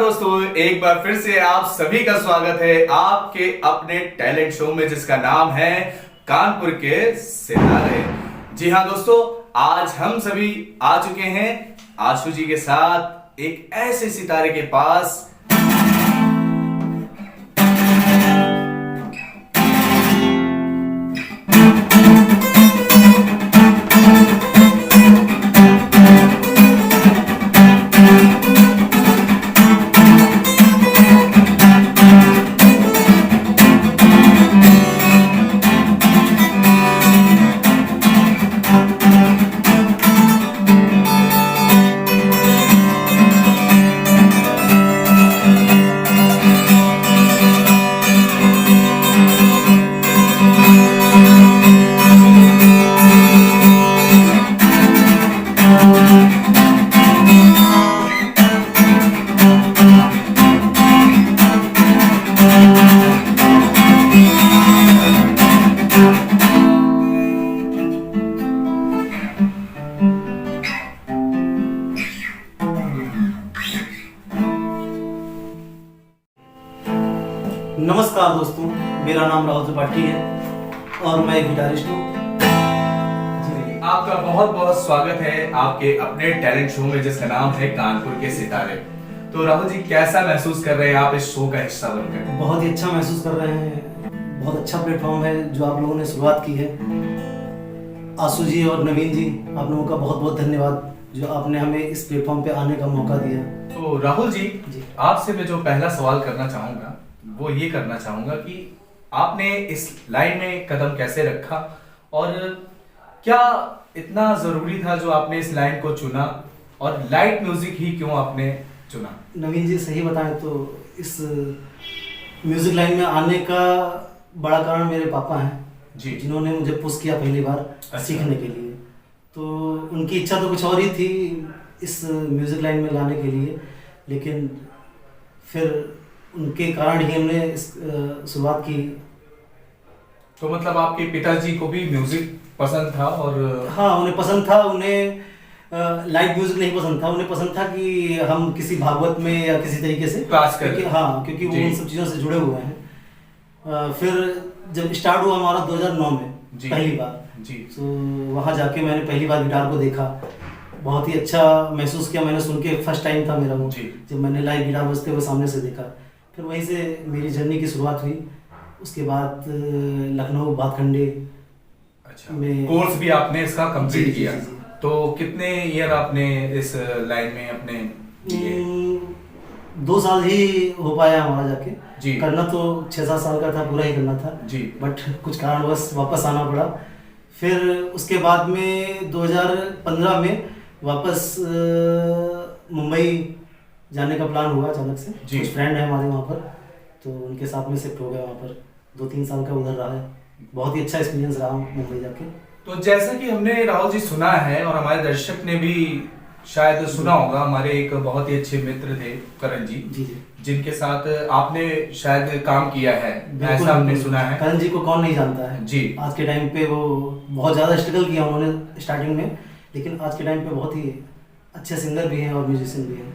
दोस्तों, एक बार फिर से आप सभी का स्वागत है आपके अपने टैलेंट शो में जिसका नाम है कानपुर के सितारे। जी हाँ दोस्तों, आज हम सभी आ चुके हैं आशु जी के साथ एक ऐसे सितारे के पास नमस्कार दोस्तों, मेरा नाम राहुल त्रिपाठी है और मैं एक गिटारिस्ट हूँ। आपका बहुत बहुत स्वागत है आपके अपने टैलेंट शो में जिसका नाम है कानपुर के सितारे। तो राहुल जी, कैसा महसूस कर रहे हैं आप इस शो का हिस्सा बनकर? बहुत ही अच्छा महसूस कर रहे हैं। बहुत अच्छा प्लेटफॉर्म है जो आप लोगों ने शुरुआत की है। आशु जी और नवीन जी, आप लोगों का बहुत बहुत धन्यवाद जो आपने हमें इस प्लेटफॉर्म पे आने का मौका दिया। तो राहुल जी, आपसे मैं जो पहला सवाल करना चाहूंगा वो ये करना चाहूंगा कि आपने इस लाइन में कदम कैसे रखा और क्या इतना जरूरी था जो आपने इस लाइन को चुना और लाइट म्यूजिक ही क्यों आपने चुना? नवीन जी, सही बताएं तो इस म्यूजिक लाइन में आने का बड़ा कारण मेरे पापा हैं जी, जिन्होंने मुझे पुश किया पहली बार सीखने के लिए। तो उनकी इच्छा तो कुछ और ही थी इस म्यूजिक लाइन में लाने के लिए, लेकिन फिर उनके कारण ही हमने शुरुआत की। तो मतलब आपके पिताजी को भी म्यूजिक पसंद था? और हाँ, उन्हें पसंद था। उन्हें लाइव म्यूजिक नहीं पसंद था। उन्हें पसंद था कि हम किसी भागवत में या किसी तरीके से क्लास करें। हाँ, क्योंकि वो उन सब चीज़ों से जुड़े हुए हैं। फिर जब स्टार्ट हुआ हमारा 2009 में पहली बार जी, तो वहाँ जाके मैंने पहली बार गिटार को देखा। बहुत ही अच्छा महसूस किया। मैंने सुन के फर्स्ट टाइम था मेरा वो, जब मैंने लाइव गिटार बजते हुए सामने से देखा। फिर वहीं से मेरी जर्नी की शुरुआत हुई। उसके बाद लखनऊ भातखंडे में कोर्स भी आपने इसका कंप्लीट किया। जी। तो कितने ईयर आपने इस लाइन में अपने 2 साल ही हो पाया हमारा जाके जी। करना तो 6-7 साल का था, पूरा ही करना था जी, बट कुछ कारणवश वापस आना पड़ा। फिर उसके बाद में 2015 में वापस मुंबई जाने का प्लान हुआ अचानक से। कुछ फ्रेंड है हमारे वहाँ पर, तो उनके साथ में शिफ्ट हो गया वहाँ पर। 2-3 साल का उधर रहा है। बहुत ही अच्छा एक्सपीरियंस रहा मुंबई जाके। तो जैसा कि हमने राहुल जी सुना है और हमारे दर्शक ने भी शायद सुना होगा, हमारे एक बहुत ही अच्छे मित्र थे करण जी, जिनके साथ आपने शायद काम किया है, ऐसा हमने सुना है। करण जी को कौन नहीं जानता है जी। आज के टाइम पे वो बहुत ज़्यादा स्ट्रगल किया उन्होंने स्टार्टिंग में, लेकिन आज के टाइम पे बहुत ही अच्छे सिंगर भी हैं और म्यूजिशियन भी हैं।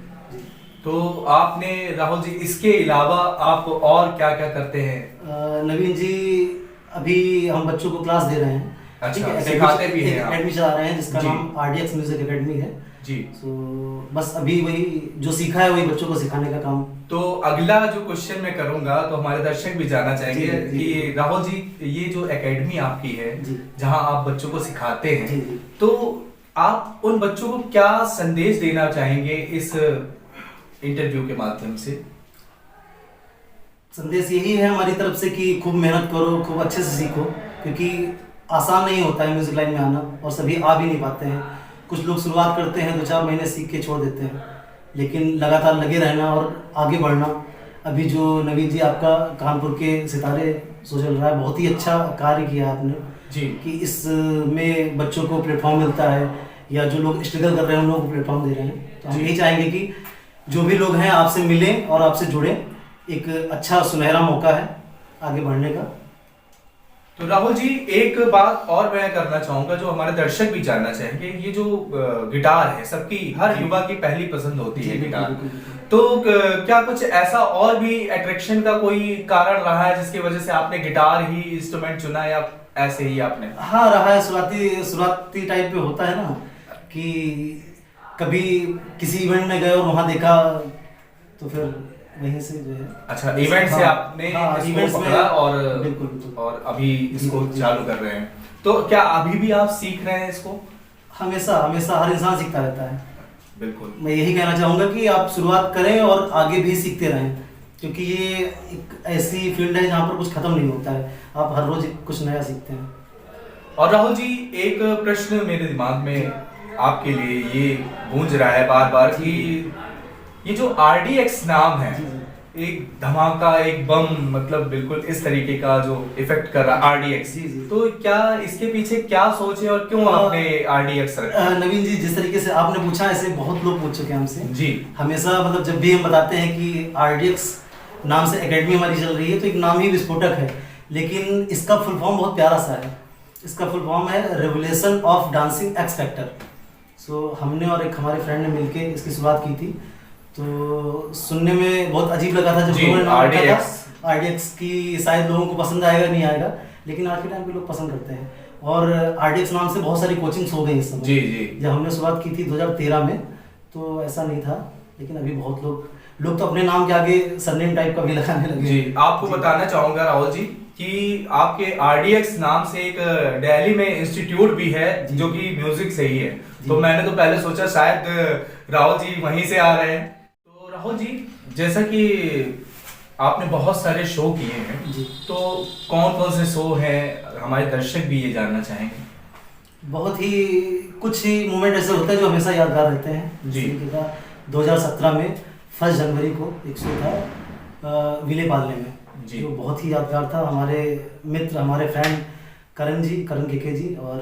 तो आपने राहुल जी इसके अलावा आप और क्या क्या करते हैं? नवीन जी, अभी हम बच्चों को क्लास दे रहे हैं। अच्छा, सिखाते भी हैं? एकेडमी चला रहे हैं जिसका नाम RDX म्यूजिक एकेडमी है जी। तो बस अभी वही जो सीखा है वही बच्चों को सिखाने का काम। तो अगला जो क्वेश्चन मैं करूंगा तो हमारे दर्शक भी जानना चाहेंगे कि राहुल जी, ये जो एकेडमी आपकी है जहां आप बच्चों को सिखाते हैं, तो आप उन बच्चों को क्या संदेश देना चाहेंगे इस इंटरव्यू के माध्यम से? संदेश यही है हमारी तरफ से कि खूब मेहनत करो, खूब अच्छे से सीखो, क्योंकि आसान नहीं होता है म्यूजिक लाइन में आना और सभी आ भी नहीं पाते हैं। कुछ लोग शुरुआत करते हैं, 2-4 महीने सीख के छोड़ देते हैं, लेकिन लगातार लगे रहना और आगे बढ़ना। अभी जो नवीन जी आपका कानपुर के सितारे शो चल रहा है, बहुत ही अच्छा कार्य किया आपने जी, कि इसमें बच्चों को प्लेटफॉर्म मिलता है या जो लोग स्ट्रगल कर रहे हैं उन लोगों को प्लेटफॉर्म दे रहे हैं। तो हम यही चाहेंगे कि जो भी लोग हैं आपसे मिलें और आपसे जुड़ें। एक अच्छा सुनहरा मौका है आगे बढ़ने का। तो राहुल जी, एक बात और मैं करना चाहूंगा जो हमारे दर्शक भी जानना चाहेंगे। ये जो गिटार है, सबकी हर युवा की पहली पसंद होती है गिटार, तो क्या कुछ ऐसा और भी अट्रैक्शन का कोई कारण रहा है जिसकी वजह से आपने गिटार ही इंस्ट्रूमेंट चुना, या ऐसे ही आपने? हाँ रहा है, शुरुआती टाइप पे होता है ना कि कभी किसी इवेंट में गए और वहाँ देखा तो फिर वहीं से जो है। अच्छा, इवेंट से हाँ, आपने हाँ, इसको इवेंट्स में पकड़ा और बिल्कुल बिल्कुल और अभी इसको जी, जी। चालू कर रहे हैं। तो क्या अभी भी आप सीख रहे हैं इसको? हमेशा हमेशा हर इंसान सीखता रहता है। बिल्कुल। मैं यही कहना चाहूँगा कि आप शुरुआत करें और आगे भी सीखते रहें, क्योंकि ये एक ऐसी फील्ड है जहाँ पर कुछ खत्म नहीं होता है, आप हर रोज कुछ नया सीखते हैं। और राहुल जी, एक प्रश्न मेरे दिमाग में आपके लिए ये गूंज रहा है बार बार कि ये जो RDX नाम है, जी, जी। एक धमाका, एक बम, मतलब बिल्कुल इस तरीके का जो इफेक्ट कर रहा है RDX, जी, जी। तो क्या इसके पीछे क्या सोच है और क्यों आपने RDX रखा? नवीन जी, जिस तरीके से आपने पूछा, ऐसे बहुत लोग पूछ चुके हैं हमसे। जी। हमेशा मतलब जब भी हम बताते हैं कि RDX नाम से एकेडमी हमारी चल रही है, तो एक नाम ही विस्फोटक है, लेकिन इसका फुल फॉर्म बहुत प्यारा सा है। इसका फुल फॉर्म है revolution of dancing X factor. So हमने और एक हमारे फ्रेंड ने मिलके इसकी शुरुआत की थी। तो सुनने में बहुत अजीब लगा था जब जी, लोगों ने नाम रखा RDX। था। RDX की शायद लोगों को पसंद आएगा नहीं आएगा, लेकिन आज के टाइम पे लोग पसंद करते हैं। और RDX नाम से बहुत सारी कोचिंग्स हो गई इस समय। जी, जी। जब हमने शुरुआत की थी 2013 में, तो ऐसा नहीं था, लेकिन अभी बहुत लोग तो अपने नाम के आगे सरनेम टाइप का भी लगाने लगे। जी, आपको बताना चाहूंगा राहुल जी कि आपके RDX नाम से एक दिल्ली में इंस्टीट्यूट भी है जो कि म्यूजिक से ही है। तो मैंने तो पहले सोचा शायद राहुल जी वहीं से आ रहे हैं। तो राहुल जी, जैसा कि आपने बहुत सारे शो किए हैं जी। तो कौन कौन से शो हैं, हमारे दर्शक भी ये जानना चाहेंगे। बहुत ही कुछ ही मोमेंट ऐसे होते हैं जो हमेशा यादगार रहते हैं। जी। जैसे कि 2017 में 1 जनवरी को एक शो था विले पालने में, जी। जो बहुत ही यादगार था। हमारे मित्र, हमारे फ्रेंड करण केके जी और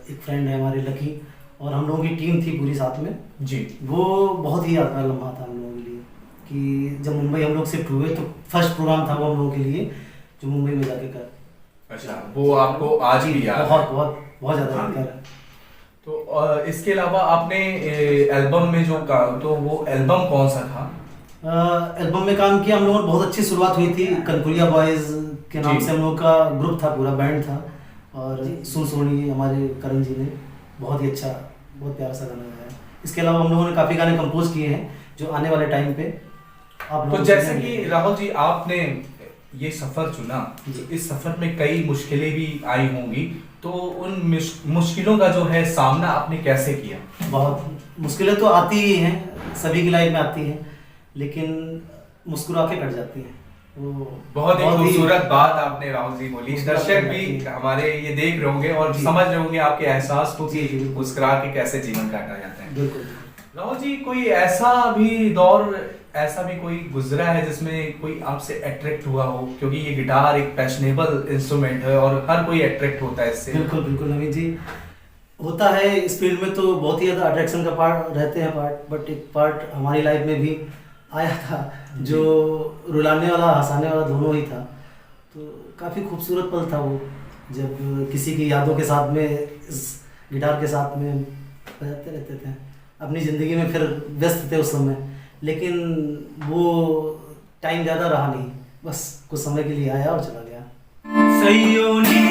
एक फ्रेंड है हमारे लकी, और हम लोगों की टीम थी पूरी साथ में। जी। वो बहुत ही यादगार लम्हा था हम लोगों के लिए कि जब मुंबई हम लोग शिफ्ट हुए तो फर्स्ट प्रोग्राम था वो हम लोगों के लिए, जो मुंबई में जाके कर। अच्छा, वो आपको आज भी याद है? बहुत बहुत बहुत ज़्यादा यादगार है। तो इसके अलावा आपने एल्बम में जो काम, तो वो एल्बम कौन सा था? एल्बम में काम किया हम लोगों ने। बहुत अच्छी शुरुआत हुई थी, कनपुरिया बॉयज के नाम जी। से हम लोगों का ग्रुप था, पूरा बैंड था। और सुन सोनी हमारे करण जी ने बहुत ही अच्छा, बहुत प्यारा सा गाना गाया। इसके अलावा हम लोगों ने काफ़ी गाने कंपोज किए हैं जो आने वाले टाइम पे आप तो लोग जैसे सुनेंगे। कि राहुल जी, आपने ये सफर चुना, तो इस सफर में कई मुश्किलें भी आई होंगी, तो उन मुश्किलों का जो है सामना आपने कैसे किया? बहुत मुश्किलें तो आती ही हैं, सभी की लाइफ में आती हैं, लेकिन मुस्कुरा के कट जाती हैं। वो बहुत ही बहुत ही खूबसूरत बात आपने राहुल जी बोली। मुस्कुरा दर्शक के भी काटती है। हमारे ये देख रहे होंगे और जी। समझ रहे होंगे आपके एहसास को कि जी, जी, बिल्कुल। मुस्कुरा के कैसे जीवन काटा जाता है। बिल्कुल। राहुल जी, कोई ऐसा भी दौर, ऐसा भी कोई गुजरा है जिसमें कोई आपसे अट्रैक्ट हुआ हो? क्योंकि ये गिटार एक पैशनेबल इंस्ट्रूमेंट है और हर कोई अट्रैक्ट होता है इससे। बिल्कुल बिल्कुल नवीन जी, होता है इस फील्ड में तो बहुत ही ज़्यादा अट्रैक्शन का पार्ट रहते हैं पार्ट, बट एक पार्ट हमारी लाइफ में भी आया था जो रुलाने वाला हंसाने वाला दोनों ही था। तो काफ़ी खूबसूरत पल था वो, जब किसी की यादों के साथ में इस गिटार के साथ में बजाते रहते थे, अपनी ज़िंदगी में फिर व्यस्त थे उस समय, लेकिन वो टाइम ज़्यादा रहा नहीं, बस कुछ समय के लिए आया और चला गया। सैयों ने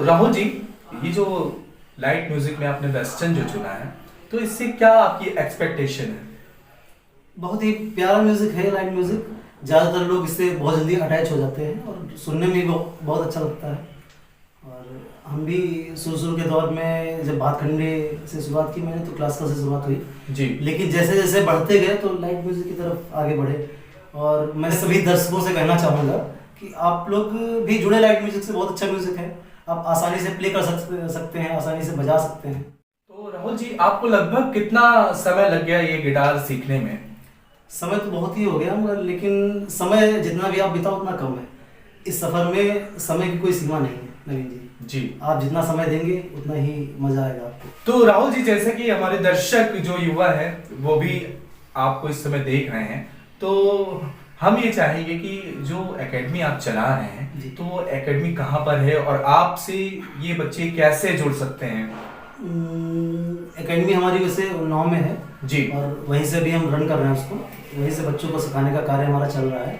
राहुल जी, ये जो लाइट म्यूजिक में आपने वेस्टर्न जो चुना है, तो इससे क्या आपकी एक्सपेक्टेशन है? बहुत ही प्यारा म्यूजिक है लाइट म्यूजिक। ज़्यादातर लोग इससे बहुत जल्दी अटैच हो जाते हैं और सुनने में भी बहुत अच्छा लगता है। और हम भी शुरू के दौर में जब भात खंडे से शुरुआत की मैंने, तो क्लासिकल से शुरुआत हुई जी। लेकिन जैसे जैसे बढ़ते गए तो लाइट म्यूजिक की तरफ आगे बढ़े। और मैं सभी दर्शकों से कहना चाहूँगा कि आप लोग भी जुड़े लाइट म्यूजिक से। बहुत अच्छा म्यूजिक है, आप आसानी से प्ले कर सकते हैं, आसानी से बजा सकते हैं। तो राहुल जी, आपको लगभग कितना समय लग गया ये गिटार सीखने में? समय तो बहुत ही हो गया, मगर लेकिन समय जितना भी आप बिताओ उतना कम है। इस सफर में समय की कोई सीमा नहीं है नवीन जी। आप जितना समय देंगे उतना ही मजा आएगा आपको। तो राहुल जी, जैसे कि हमारे दर्शक जो युवा है वो भी आपको इस समय देख रहे हैं, तो हम ये चाहेंगे कि जो एकेडमी आप चला रहे हैं तो वो एकेडमी कहाँ पर है और आपसे ये बच्चे कैसे जुड़ सकते हैं? एकेडमी हमारी वैसे उन्नाव में है जी, और वहीं से भी हम रन कर रहे हैं उसको। वहीं से बच्चों को सिखाने का कार्य हमारा चल रहा है।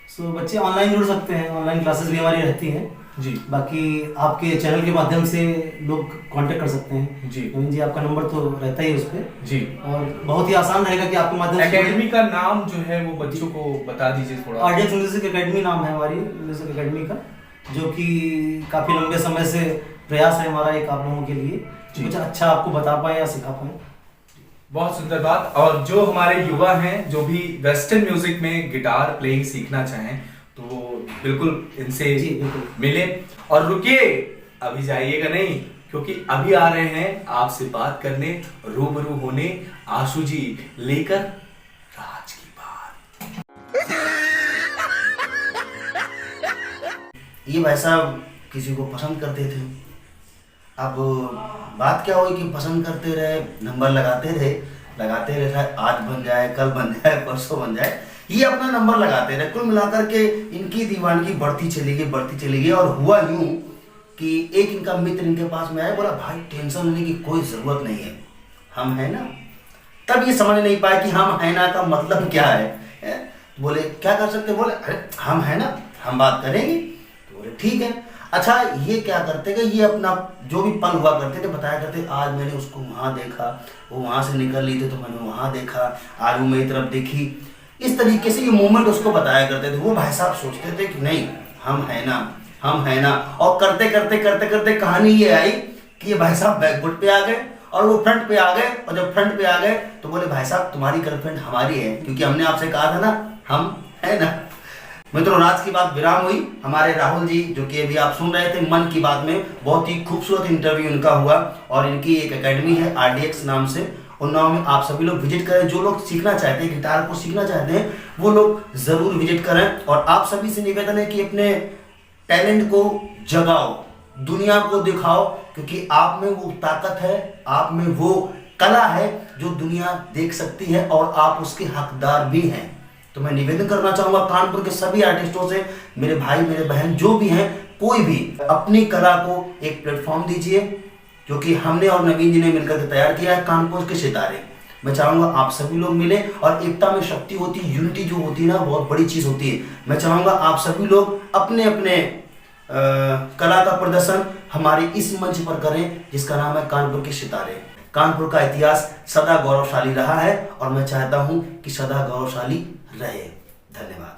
सो बच्चे ऑनलाइन जुड़ सकते हैं, ऑनलाइन क्लासेस भी हमारी रहती हैं जी। बाकी आपके चैनल के माध्यम से लोग कांटेक्ट कर सकते हैं जी नवीन जी। आपका नंबर तो रहता ही है उस पर जी, और बहुत ही आसान रहेगा कि आपके माध्यम से। एकेडमी का नाम जो है वो बच्चों को बता दीजिए थोड़ा। आरडीएक्स म्यूजिक एकेडमी नाम है हमारी म्यूजिक एकेडमी का, जो कि काफ़ी लंबे समय से प्रयास है हमारा एक आप लोगों के लिए कुछ अच्छा आपको बता पाए या सिखा पाए। बहुत सुंदर बात। और जो हमारे युवा हैं जो भी वेस्टर्न म्यूजिक में गिटार प्लेइंग सीखना चाहें तो बिल्कुल इनसे मिले और रुकिए, अभी जाइएगा नहीं, क्योंकि अभी आ रहे हैं आपसे बात करने, रूबरू होने आशु जी लेकर राज की बात। ये भाई साहब किसी को पसंद करते थे। अब बात क्या हुई कि पसंद करते रहे, नंबर लगाते रहे, आज बन जाए, कल बन जाए, परसों बन जाए, ये अपना नंबर लगाते रहे। कुल मिलाकर के इनकी दीवानगी बढ़ती चली गई और हुआ यूं कि एक इनका मित्र इनके पास में आया, बोला भाई टेंशन लेने की कोई ज़रूरत नहीं है, हम है ना। तब ये समझ नहीं पाए कि हम है ना का मतलब क्या है? बोले क्या कर सकते? बोले अरे हम है ना, हम बात करेंगे। तो बोले ठीक है। अच्छा, ये क्या करते थे, ये अपना जो भी पल हुआ करते थे बताया करते, आज मैंने उसको वहाँ देखा, वो वहाँ से निकल ली थी तो मैंने वहाँ देखा, आज वो मेरी तरफ देखी। इस तरीके से ये मोमेंट उसको बताया करते थे। वो भाई साहब सोचते थे कि नहीं हम है ना। और करते करते कहानी ये आई कि ये भाई साहब बैकफुट पे आ गए और वो फ्रंट पे आ गए। और जब फ्रंट पे आ गए तो बोले भाई साहब तुम्हारी गर्लफ्रेंड हमारी है, क्योंकि हमने आपसे कहा था ना हम है ना। मित्रों, राज की बात विराम हुई। हमारे राहुल जी जो कि अभी आप सुन रहे थे मन की बात में, बहुत ही खूबसूरत इंटरव्यू इनका हुआ और इनकी एक एकेडमी है आरडीएक्स नाम से, उन्नाव में। आप सभी लोग विजिट करें, जो लोग सीखना चाहते हैं, गिटार को सीखना चाहते हैं, वो लोग जरूर विजिट करें। और आप सभी से निवेदन है कि अपने टैलेंट को जगाओ, दुनिया को दिखाओ, क्योंकि आप में वो ताकत है, आप में वो कला है जो दुनिया देख सकती है और आप उसके हकदार भी हैं। तो मैं निवेदन करना चाहूंगा कानपुर के सभी आर्टिस्टों से, मेरे भाई मेरे बहन जो भी हैं, कोई भी अपनी कला को एक प्लेटफॉर्म दीजिए, जो कि हमने और नवीन जी ने मिलकर के तैयार किया है, कानपुर के सितारे। मैं चाहूंगा आप सभी लोग मिले और एकता में शक्ति होती है, यूनिटी जो होती है ना, बहुत बड़ी चीज होती है। मैं चाहूंगा आप सभी लोग अपने अपने कला का प्रदर्शन हमारे इस मंच पर करें, जिसका नाम है कानपुर के सितारे। कानपुर का इतिहास सदा गौरवशाली रहा है और मैं चाहता हूं कि सदा गौरवशाली रहे। धन्यवाद।